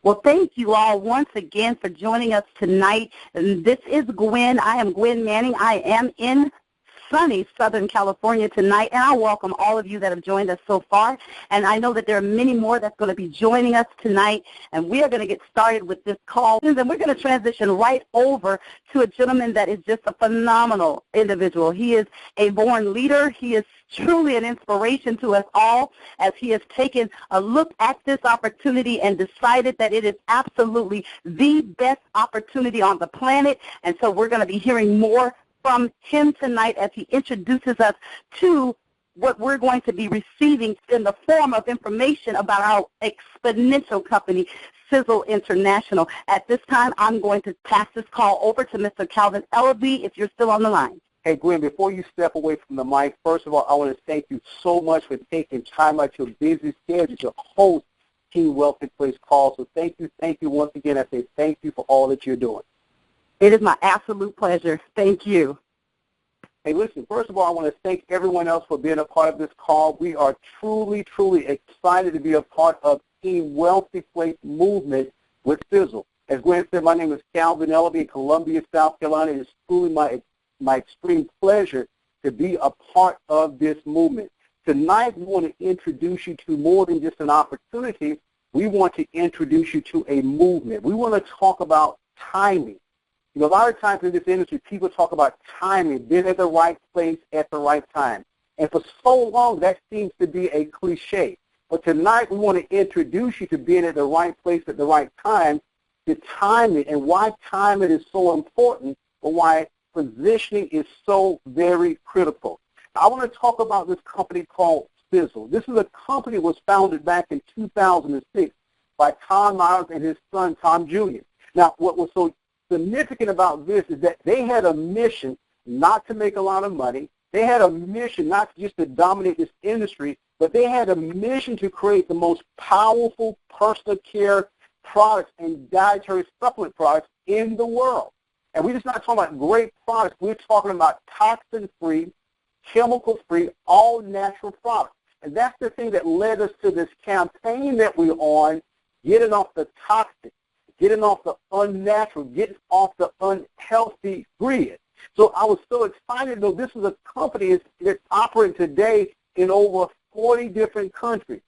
Well, thank you all once again for joining us tonight. And this is Gwen. I am Gwen Manning. I am in sunny Southern California tonight, and I welcome all of you that have joined us so far. And I know that there are many more that's going to be joining us tonight, and we are going to get started with this call. And then we're going to transition right over to a gentleman that is just a phenomenal individual. He is a born leader. He is truly an inspiration to us all, as he has taken a look at this opportunity and decided that it is absolutely the best opportunity on the planet. And so we're going to be hearing more from him tonight as he introduces us to what we're going to be receiving in the form of information about our exponential company, Sizzle International. At this time, I'm going to pass this call over to Mr. Calvin Ellaby, if you're still on the line. Hey, Gwen, before you step away from the mic, first of all, I want to thank you so much for taking time out your busy schedule to host Team Wealthy Place Call. So thank you once again. I say thank you for all that you're doing. It is my absolute pleasure. Thank you. Hey, listen, first of all, I want to thank everyone else for being a part of this call. We are truly, truly excited to be a part of Team Wealthy Place movement with Sizzle. As Gwen said, my name is Calvin Ellaby in Columbia, South Carolina. It is truly my extreme pleasure to be a part of this movement. Tonight, we want to introduce you to more than just an opportunity. We want to introduce you to a movement. We want to talk about timing. You know, a lot of times in this industry, people talk about timing, being at the right place at the right time. And for so long, that seems to be a cliche. But tonight, we want to introduce you to being at the right place at the right time, to timing, and why timing is so important, or why positioning is so very critical. I want to talk about this company called Sizzle. This is a company that was founded back in 2006 by Tom Myers and his son, Tom Jr. Now, what was so significant about this is that they had a mission not to make a lot of money. They had a mission not just to dominate this industry, but they had a mission to create the most powerful personal care products and dietary supplement products in the world. And we're just not talking about great products. We're talking about toxin-free, chemical-free, all-natural products. And that's the thing that led us to this campaign that we're on, getting off the toxic, getting off the unnatural, getting off the unhealthy grid. So I was so excited, though. This is a company that's operating today in over 40 different countries.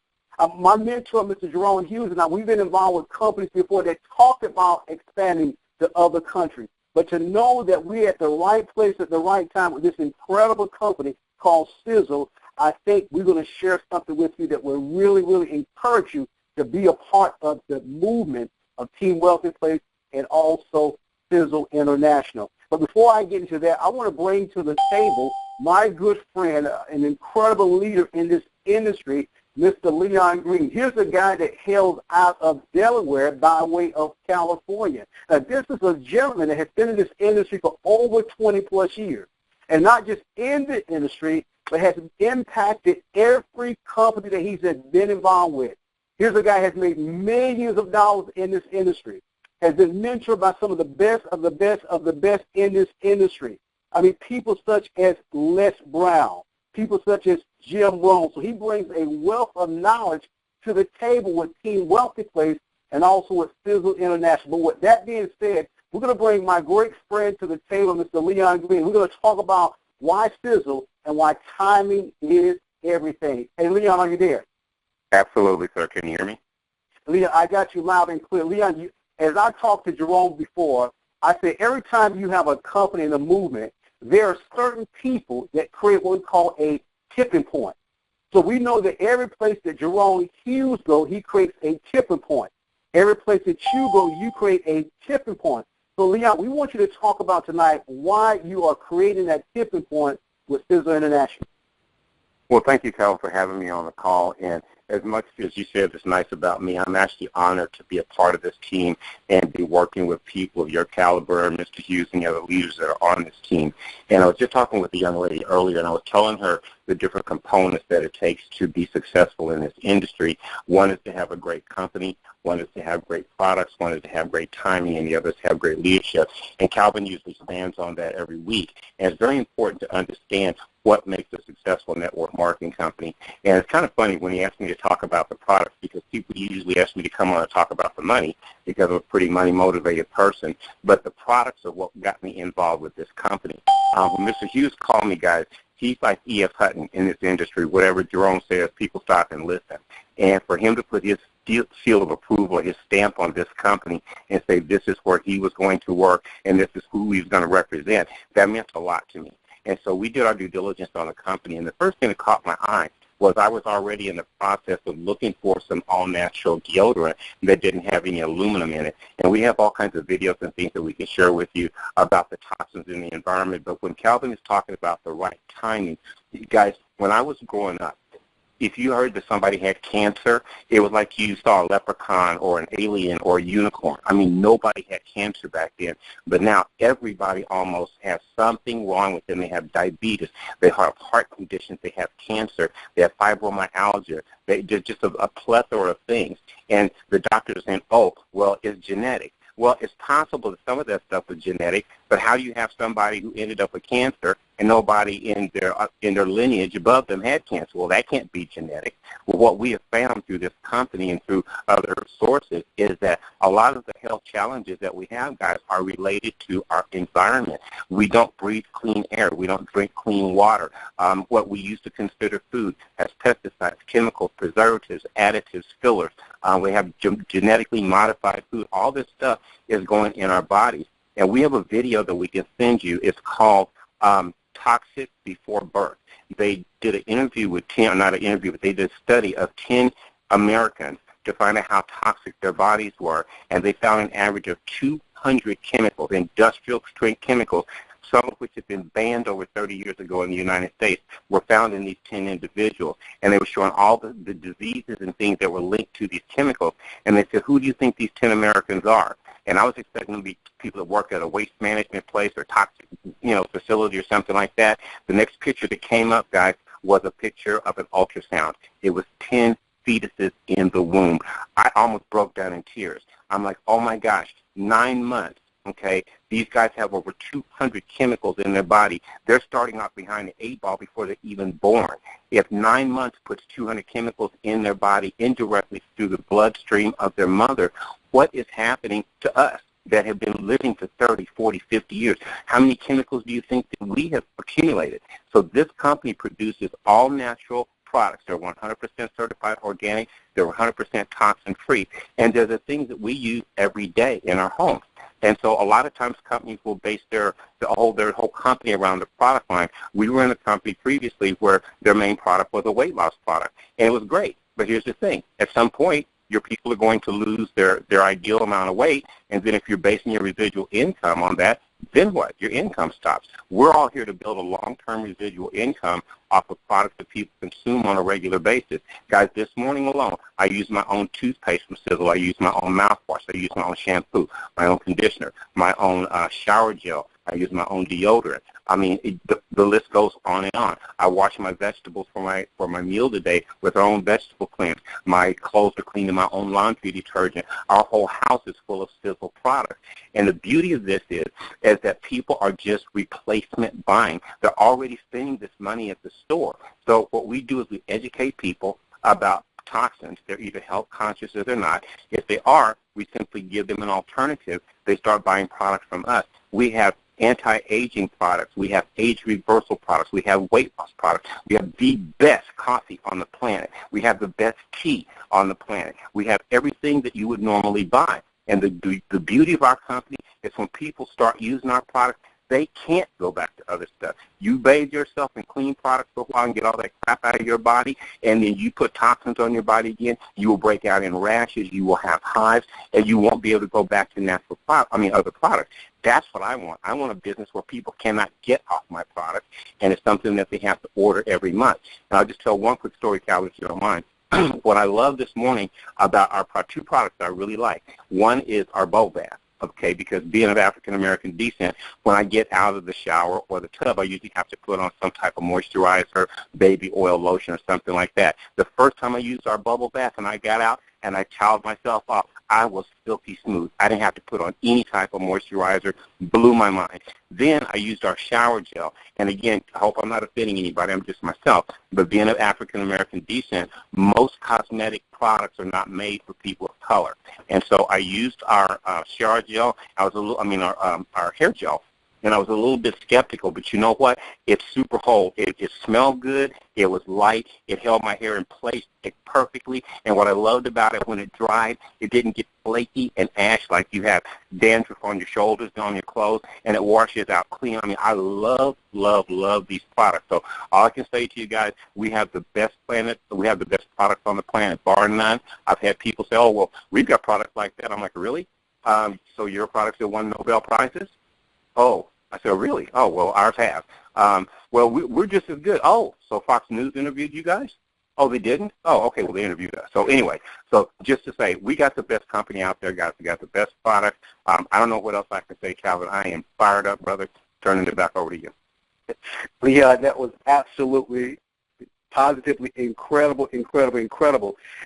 My mentor, Mr. Jerome Hughes, and I, we've been involved with companies before that talked about expanding to other countries. But to know that we're at the right place at the right time with this incredible company called Sizzle, I think we're going to share something with you that will really, really encourage you to be a part of the movement of Team Wealthy Place and also Sizzle International. But before I get into that, I want to bring to the table my good friend, an incredible leader in this industry, Mr. Leon Green. Here's a guy that hails out of Delaware by way of California. Now, this is a gentleman that has been in this industry for over 20-plus years. And not just in the industry, but has impacted every company that he's been involved with. Here's a guy who has made millions of dollars in this industry, has been mentored by some of the best of the best of the best in this industry. I mean, people such as Les Brown, people such as Jim Rohn. So he brings a wealth of knowledge to the table with Team Wealthy Place and also with Sizzle International. But with that being said, we're going to bring my great friend to the table, Mr. Leon Green. We're going to talk about why Sizzle and why timing is everything. Hey, Leon, are you there? Absolutely, sir. Can you hear me? Leon, I got you loud and clear. Leon, as I talked to Jerome before, I said every time you have a company and a movement, there are certain people that create what we call a tipping point. So we know that every place that Jerome Hughes goes, he creates a tipping point. Every place that you go, you create a tipping point. So, Leon, we want you to talk about tonight why you are creating that tipping point with Sizzle International. Well, thank you, Calvin, for having me on the call. And as much as you said that's nice about me, I'm actually honored to be a part of this team and be working with people of your caliber, Mr. Hughes and the other leaders that are on this team. And I was just talking with a young lady earlier, and I was telling her the different components that it takes to be successful in this industry. One is to have a great company. One is to have great products, one is to have great timing, and the other is to have great leadership. And Calvin usually stands on that every week. And it's very important to understand what makes a successful network marketing company. And it's kind of funny when he asked me to talk about the products, because people usually ask me to come on and talk about the money because I'm a pretty money-motivated person. But the products are what got me involved with this company. When Mr. Hughes called me, guys, he's like E.F. Hutton in this industry. Whatever Jerome says, people stop and listen. And for him to put his seal of approval, his stamp on this company and say this is where he was going to work and this is who he was going to represent, that meant a lot to me. And so we did our due diligence on the company, and the first thing that caught my eye was I was already in the process of looking for some all-natural deodorant that didn't have any aluminum in it. And we have all kinds of videos and things that we can share with you about the toxins in the environment. But when Calvin is talking about the right timing, guys, when I was growing up, if you heard that somebody had cancer, it was like you saw a leprechaun or an alien or a unicorn. I mean, nobody had cancer back then. But now everybody almost has something wrong with them. They have diabetes. They have heart conditions. They have cancer. They have fibromyalgia. There's just a plethora of things. And the doctors are saying, oh, well, it's genetic. Well, it's possible that some of that stuff is genetic, but how do you have somebody who ended up with cancer and nobody in their lineage above them had cancer? Well, that can't be genetic. Well, what we have found through this company and through other sources is that a lot of the health challenges that we have, guys, are related to our environment. We don't breathe clean air. We don't drink clean water. What we used to consider food has pesticides, chemicals, preservatives, additives, fillers. We have genetically modified food. All this stuff is going in our bodies. And we have a video that we can send you. It's called Toxic Before Birth. They did an interview with 10, not an interview, but they did a study of 10 Americans to find out how toxic their bodies were. And they found an average of 200 chemicals, industrial strength chemicals, some of which had been banned over 30 years ago in the United States, were found in these 10 individuals. And they were showing all the diseases and things that were linked to these chemicals. And they said, who do you think these 10 Americans are? And I was expecting them to be people that work at a waste management place or toxic, facility or something like that. The next picture that came up, guys, was a picture of an ultrasound. It was 10 fetuses in the womb. I almost broke down in tears. I'm like, oh, my gosh, 9 months. Okay, these guys have over 200 chemicals in their body. They're starting off behind the 8 ball before they're even born. If 9 months puts 200 chemicals in their body indirectly through the bloodstream of their mother, what is happening to us that have been living for 30, 40, 50 years? How many chemicals do you think that we have accumulated? So this company produces all natural products. They're 100% certified organic. They're 100% toxin-free. And they're the things that we use every day in our homes. And so a lot of times companies will base their whole company around the product line. We were in a company previously where their main product was a weight loss product, and it was great. But here's the thing. At some point, your people are going to lose their ideal amount of weight, and then if you're basing your residual income on that, then what? Your income stops. We're all here to build a long-term residual income off of products that people consume on a regular basis. Guys, this morning alone, I use my own toothpaste from Sizzle. I use my own mouthwash. I use my own shampoo, my own conditioner, my own shower gel. I use my own deodorant. I mean, the list goes on and on. I wash my vegetables for my meal today with our own vegetable cleanse. My clothes are cleaned in my own laundry detergent. Our whole house is full of Sizzle products. And the beauty of this is that people are just replacement buying. They're already spending this money at the store. So what we do is we educate people about toxins. They're either health conscious or they're not. If they are, we simply give them an alternative. They start buying products from us. We have anti-aging products. We have age reversal products. We have weight loss products. We have the best coffee on the planet. We have the best tea on the planet. We have everything that you would normally buy. And the beauty of our company is when people start using our products, they can't go back to other stuff. You bathe yourself in clean products for a while and get all that crap out of your body, and then you put toxins on your body again, you will break out in rashes, you will have hives, and you won't be able to go back to other products. That's what I want. I want a business where people cannot get off my product, and it's something that they have to order every month. And I'll just tell one quick story, Calvin, if you don't mind. What I love this morning about our two products I really like, one is our bubble bath. Okay, because being of African-American descent, when I get out of the shower or the tub, I usually have to put on some type of moisturizer, baby oil lotion, or something like that. The first time I used our bubble bath and I got out and I toweled myself off, I was silky smooth. I didn't have to put on any type of moisturizer. Blew my mind. Then I used our shower gel. And again, I hope I'm not offending anybody. I'm just myself. But being of African-American descent, most cosmetic products are not made for people of color. And so I used our shower gel. Our hair gel. And I was a little bit skeptical, but you know what? It's super whole. It smelled good. It was light. It held my hair in place perfectly. And what I loved about it, when it dried, it didn't get flaky and ash like you have dandruff on your shoulders and on your clothes, and it washes out clean. I mean, I love, love, love these products. So all I can say to you guys, we have the best products on the planet, bar none. I've had people say, oh, well, we've got products like that. I'm like, really? So your products have won Nobel Prizes? Oh. I said, really? Oh, well, ours have. Well, we're just as good. Oh, so Fox News interviewed you guys? Oh, they didn't? Oh, okay, well, they interviewed us. So anyway, so just to say, we got the best company out there, guys. We got the best product. I don't know what else I can say, Calvin. I am fired up, brother. Turning it back over to you. Leon, that was absolutely, positively incredible.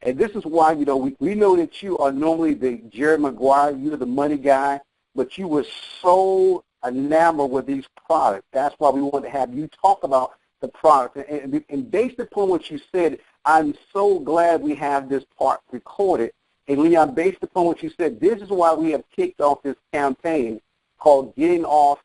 And this is why, we know that you are normally the Jerry Maguire, you're the money guy, but you were so enamored with these products. That's why we want to have you talk about the product. And based upon what you said, I'm so glad we have this part recorded. And Leon, based upon what you said, this is why we have kicked off this campaign called Getting Off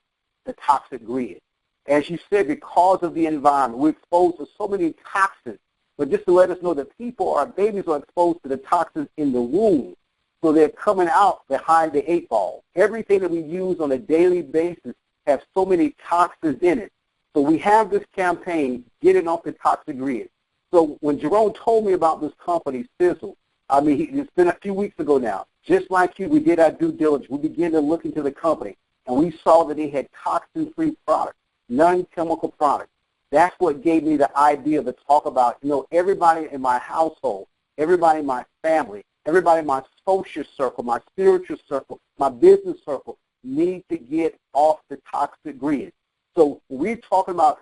the Toxic Grid. As you said, because of the environment, we're exposed to so many toxins. But just to let us know that our babies are exposed to the toxins in the womb. So they're coming out behind the 8 ball. Everything that we use on a daily basis has so many toxins in it. So we have this campaign, Getting Off the Toxic Grid. So when Jerome told me about this company, Sizzle, it's been a few weeks ago now. Just like you, we did our due diligence. We began to look into the company, and we saw that they had toxin-free products, non-chemical products. That's what gave me the idea to talk about, everybody in my household, everybody in my family, everybody in my social circle, my spiritual circle, my business circle need to get off the toxic grid. So we're talking about,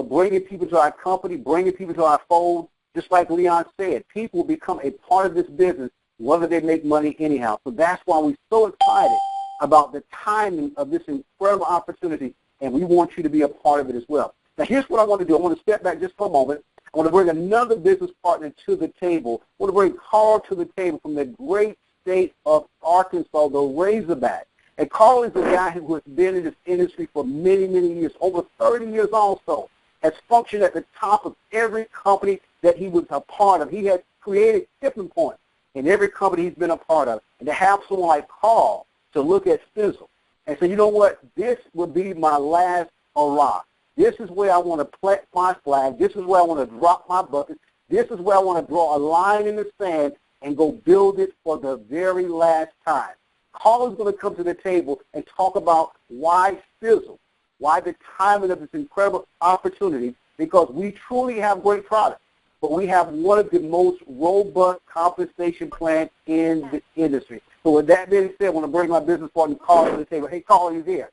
bringing people to our company, bringing people to our fold. Just like Leon said, people become a part of this business whether they make money anyhow. So that's why we're so excited about the timing of this incredible opportunity, and we want you to be a part of it as well. Now, here's what I want to do. I want to step back just for a moment. I want to bring another business partner to the table. I want to bring Carl to the table from the great state of Arkansas, the Razorback. And Carl is a guy who has been in this industry for many, many years, over 30 years also, has functioned at the top of every company that he was a part of. He has created tipping points in every company he's been a part of. And to have someone like Carl to look at Sizzle and say, you know what, this will be my last hurrah. This is where I want to plant my flag. This is where I want to drop my bucket. This is where I want to draw a line in the sand and go build it for the very last time. Carl is going to come to the table and talk about why Sizzle, why the timing of this incredible opportunity, because we truly have great products, but we have one of the most robust compensation plans in the industry. So with that being said, I want to bring my business partner, Carl, to the table. Hey, Carl, are you there?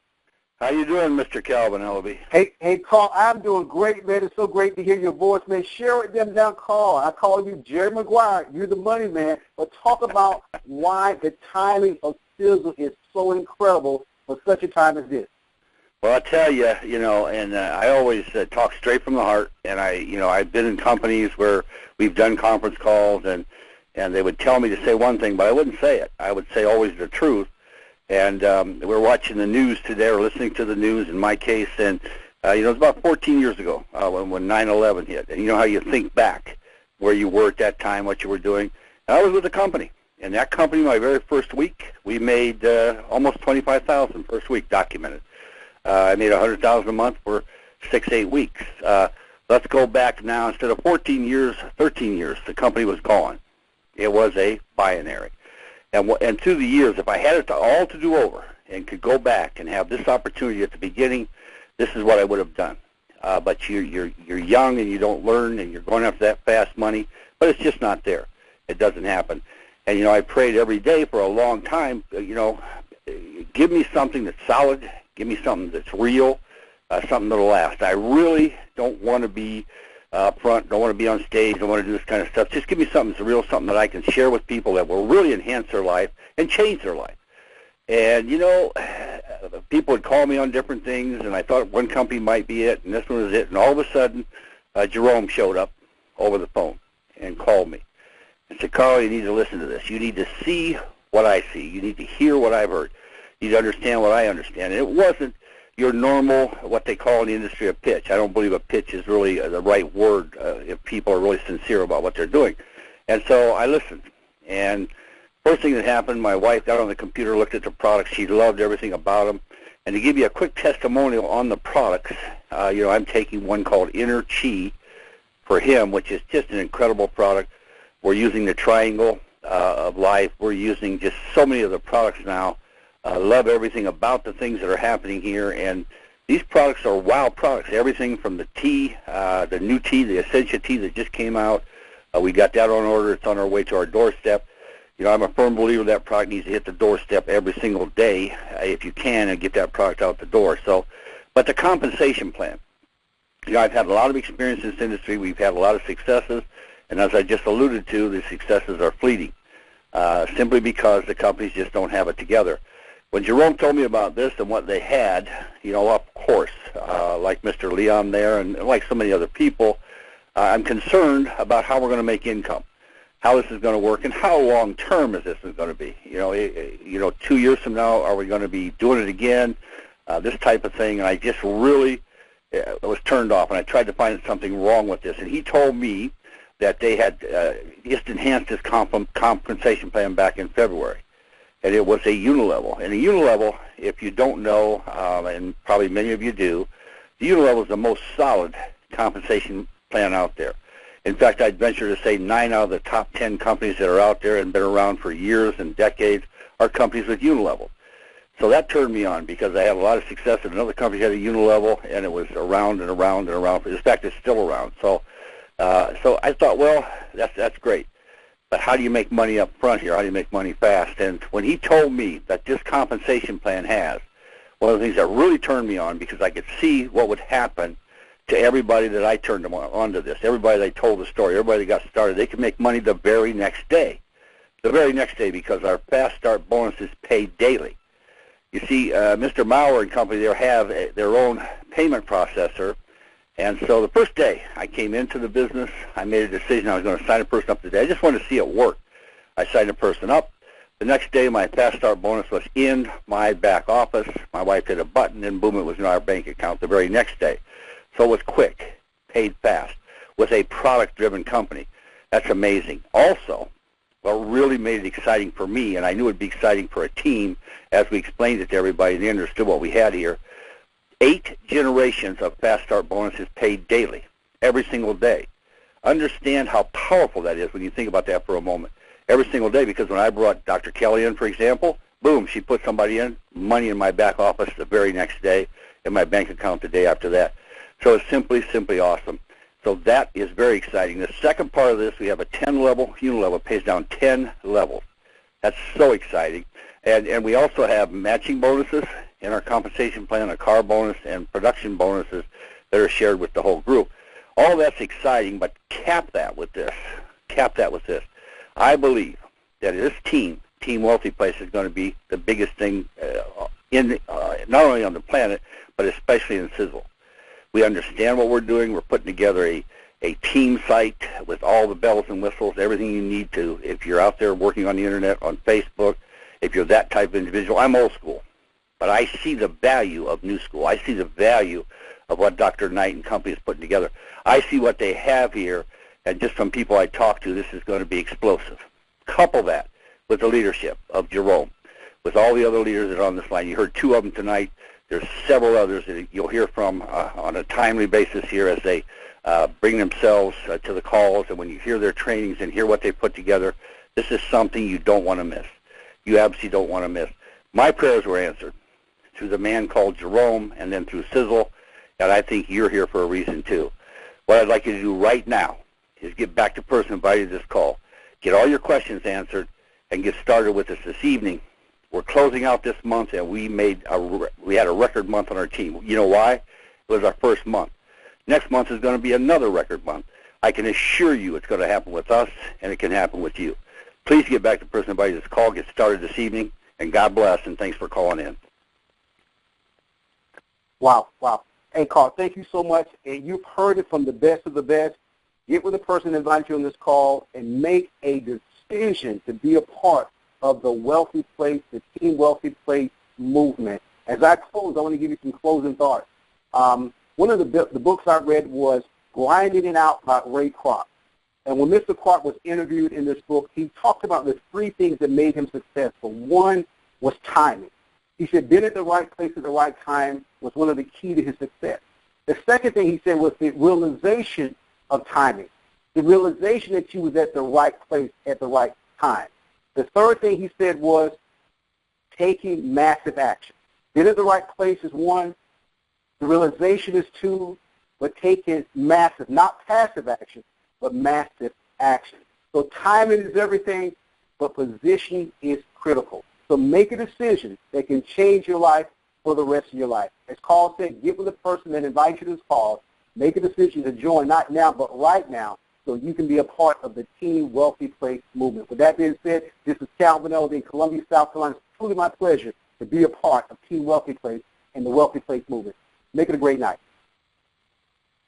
How you doing, Mr. Calvin Ellaby? Hey, Carl, I'm doing great, man. It's so great to hear your voice, man. Share with them down, Carl. I call you Jerry Maguire. You're the money man. But talk about why the timing of Sizzle is so incredible for such a time as this. Well, I tell you, and I always talk straight from the heart. And I've been in companies where we've done conference calls, and they would tell me to say one thing, but I wouldn't say it. I would say always the truth. And we're watching the news today, or listening to the news in my case, and it was about 14 years ago when 9/11 hit. And you know how you think back where you were at that time, what you were doing. And I was with a company, and that company, my very first week, we made almost $25,000 first week documented. I made $100,000 a month for 6-8 weeks. Let's go back now. Instead of 14 years, 13 years, the company was gone. It was a binary. And through the years, if I had it all to do over and could go back and have this opportunity at the beginning, this is what I would have done. But you're young and you don't learn, and you're going after that fast money, but it's just not there. It doesn't happen. And I prayed every day for a long time. Give me something that's solid. Give me something that's real. Something that'll last. I really don't want to be up front, don't want to be on stage, don't want to do this kind of stuff. Just give me something that's real, something that I can share with people that will really enhance their life and change their life. And, you know, people would call me on different things, and I thought one company might be it, and this one was it. And all of a sudden, Jerome showed up over the phone and called me and said, Carl, you need to listen to this. You need to see what I see. You need to hear what I've heard. You need to understand what I understand. And it wasn't your normal, what they call in the industry, a pitch. I don't believe a pitch is really the right word if people are really sincere about what they're doing. And so I listened. And first thing that happened, my wife got on the computer, looked at the products. She loved everything about them. And to give you a quick testimonial on the products, you know, I'm taking one called Inner Chi for him, which is just an incredible product. We're using the Triangle of Life. We're using just so many of the products now. Love everything about the things that are happening here. And these products are wow products. Everything from the tea, the new tea, the Essentia tea that just came out. We got that on order. It's on our way to our doorstep. You know, I'm a firm believer that product needs to hit the doorstep every single day, if you can, and get that product out the door. So, but the compensation plan, you know, I've had a lot of experience in this industry. We've had a lot of successes, and as I just alluded to, the successes are fleeting, simply because the companies just don't have it together. When Jerome told me about this and what they had, you know, of course, like Mr. Leon there and like so many other people, I'm concerned about how we're going to make income, how this is going to work, and how long-term is this going to be. You know, 2 years from now, are we going to be doing it again, this type of thing? And I just really was turned off, and I tried to find something wrong with this. And he told me that they had just enhanced his compensation plan back in February, and it was a unilevel. And a unilevel, if you don't know, and probably many of you do, the unilevel is the most solid compensation plan out there. In fact, I'd venture to say 9 out of the top 10 companies that are out there and been around for years and decades are companies with unilevel. So that turned me on because I had a lot of success at another company that had a unilevel, and it was around and around and around. In fact, it's still around. So I thought, well, that's great. But how do you make money up front here? How do you make money fast? And when he told me that this compensation plan has, one of the things that really turned me on, because I could see what would happen to everybody that I turned them onto this, everybody that I told the story, everybody that got started, they could make money the very next day. The very next day, because our Fast Start bonus is paid daily. You see, Mr. Maurer and company, they have their own payment processor. And so the first day I came into the business, I made a decision I was going to sign a person up today. I just wanted to see it work. I signed a person up. The next day, my Fast Start bonus was in my back office. My wife hit a button, and boom, it was in our bank account the very next day. So it was quick, paid fast, with a product-driven company. That's amazing. Also, what really made it exciting for me, and I knew it would be exciting for a team, as we explained it to everybody and they understood what we had here, 8 generations of Fast Start bonuses paid daily, every single day. Understand how powerful that is when you think about that for a moment. Every single day, because when I brought Dr. Kelly in, for example, boom, she put somebody in, money in my back office the very next day, in my bank account the day after that. So it's simply awesome. So that is very exciting. The second part of this, we have a 10-level unilevel, pays down 10 levels. That's so exciting. And we also have matching bonuses in our compensation plan, a car bonus, and production bonuses that are shared with the whole group. All that's exciting, but cap that with this. I believe that this Team Wealthy Place is going to be the biggest thing not only on the planet, but especially in Sizzle. We understand what we're doing. We're putting together a team site with all the bells and whistles, everything you need to. If you're out there working on the Internet, on Facebook, if you're that type of individual, I'm old school. But I see the value of new school. I see the value of what Dr. Knight and company is putting together. I see what they have here, and just from people I talk to, this is going to be explosive. Couple that with the leadership of Jerome, with all the other leaders that are on this line. You heard 2 of them tonight. There's several others that you'll hear from on a timely basis here as they bring themselves to the calls. And when you hear their trainings and hear what they put together, this is something you don't want to miss. You absolutely don't want to miss. My prayers were answered through the man called Jerome and then through Sizzle, and I think you're here for a reason too. What I'd like you to do right now is get back to the person who invited this call, get all your questions answered, and get started with us this evening. We're closing out this month, and we had a record month on our team. You know why? It was our first month. Next month is going to be another record month. I can assure you it's going to happen with us, and it can happen with you. Please get back to the person invited this call. Get started this evening, and God bless, and thanks for calling in. Wow, wow. Hey, Carl, thank you so much. And you've heard it from the best of the best. Get with the person that invited you on this call and make a decision to be a part of the Wealthy Place, the Team Wealthy Place movement. As I close, I want to give you some closing thoughts. One of the books I read was Grinding It Out by Ray Kroc. And when Mr. Kroc was interviewed in this book, he talked about the three things that made him successful. One was timing. He said being at the right place at the right time was one of the key to his success. The second thing he said was the realization of timing, the realization that you was at the right place at the right time. The third thing he said was taking massive action. Being at the right place is one. The realization is two, but taking massive, not passive action, but massive action. So timing is everything, but positioning is critical. So make a decision that can change your life for the rest of your life. As Carl said, get with the person that invites you to this call. Make a decision to join, not now, but right now, so you can be a part of the Team Wealthy Place movement. With that being said, this is Calvin Elder in Columbia, South Carolina. It's truly my pleasure to be a part of Team Wealthy Place and the Wealthy Place movement. Make it a great night.